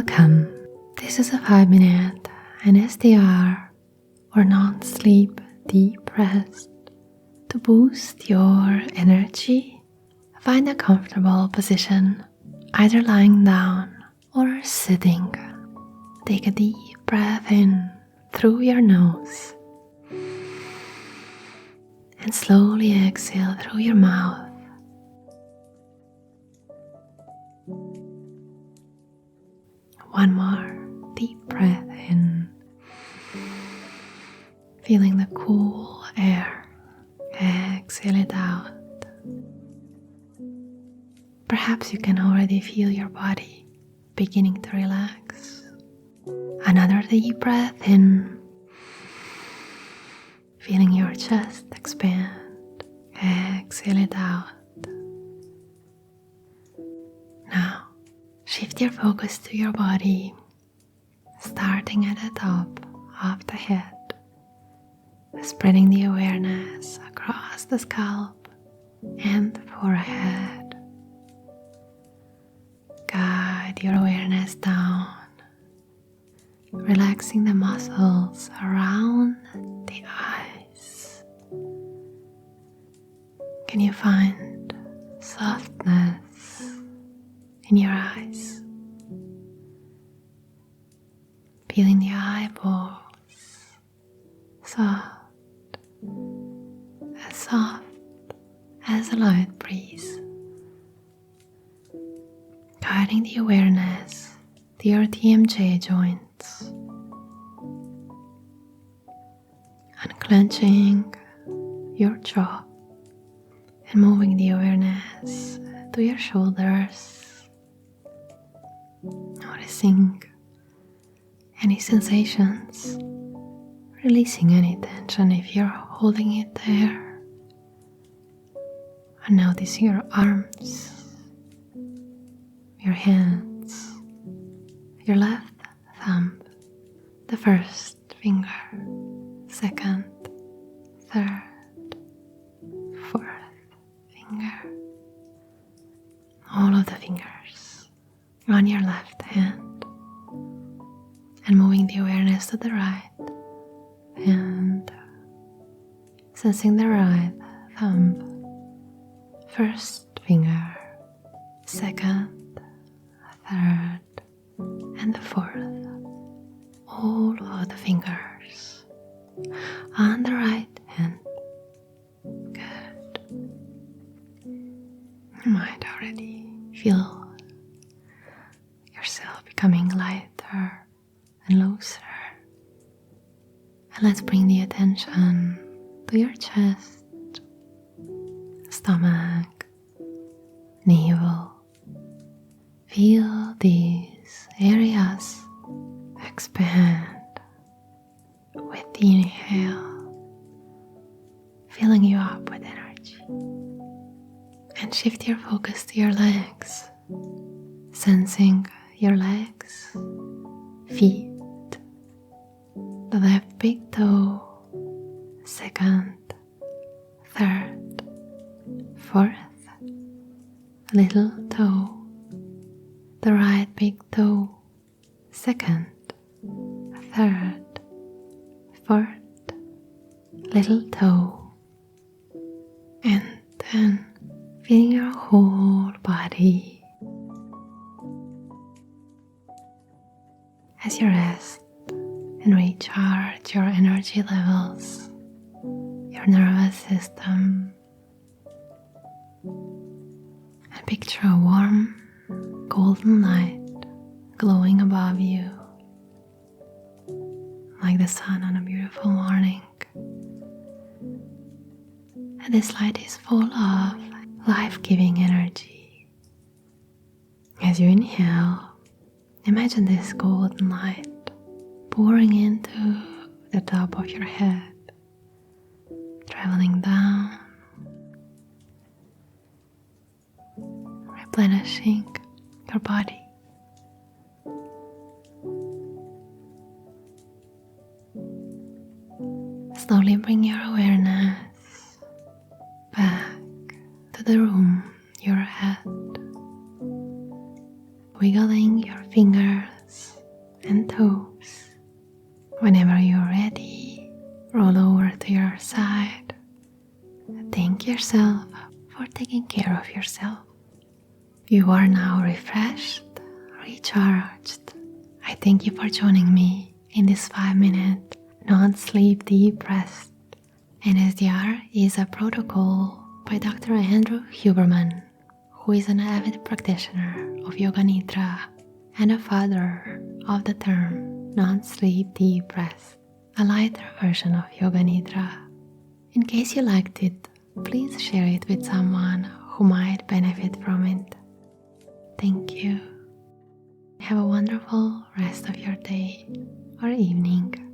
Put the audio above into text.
Welcome. This is a 5-minute NSDR or non-sleep deep rest to boost your energy. Find a comfortable position, either lying down or sitting. Take a deep breath in through your nose and slowly exhale through your mouth. One more deep breath in, feeling the cool air. Exhale it out. Perhaps you can already feel your body beginning to relax. Another deep breath in, feeling your chest expand. Exhale it out. Now, shift your focus to your body, starting at the top of the head, spreading the awareness across the scalp and the forehead. Guide your awareness down, relaxing the muscles around the eyes. Can you find softness in your eyes? Feeling the eyeballs soft as a light breeze. Guiding the awareness to your TMJ joints. Unclenching your jaw and moving the awareness to your shoulders. Noticing any sensations, releasing any tension if you're holding it there. And notice your arms, your hands, your left thumb, the first finger, second, third, fourth finger, all of the fingers on your left hand, and moving the awareness to the right hand, sensing the right thumb, first finger, second, third, and the fourth, all of the fingers on the right hand. Good. You might already feel yourself becoming lighter and looser. And let's bring the attention to your chest, stomach, navel. Feel these areas expand with the inhale, filling you up with energy. And shift your focus to your legs, sensing your legs, feet, the left big toe, second, third, fourth, little toe, the right big toe, second, third, fourth, little toe, and then feeling your whole body as you rest and recharge your energy levels, your nervous system, and picture a warm golden light glowing above you like the sun on a beautiful morning. And this light is full of life-giving energy. As you inhale, imagine this golden light pouring into the top of your head, traveling down, replenishing your body. Slowly bring your awareness back to the room you're at, wiggling your fingers ankles and toes. Whenever you're ready, roll over to your side. Thank yourself for taking care of yourself. You are now refreshed, recharged. I thank you for joining me in this 5-minute non-sleep deep rest. NSDR is a protocol by Dr. Andrew Huberman, who is an avid practitioner of Yoga Nidra and a father of the term non-sleep deep rest, a lighter version of Yoga Nidra. In case you liked it, please share it with someone who might benefit from it. Thank you. Have a wonderful rest of your day or evening.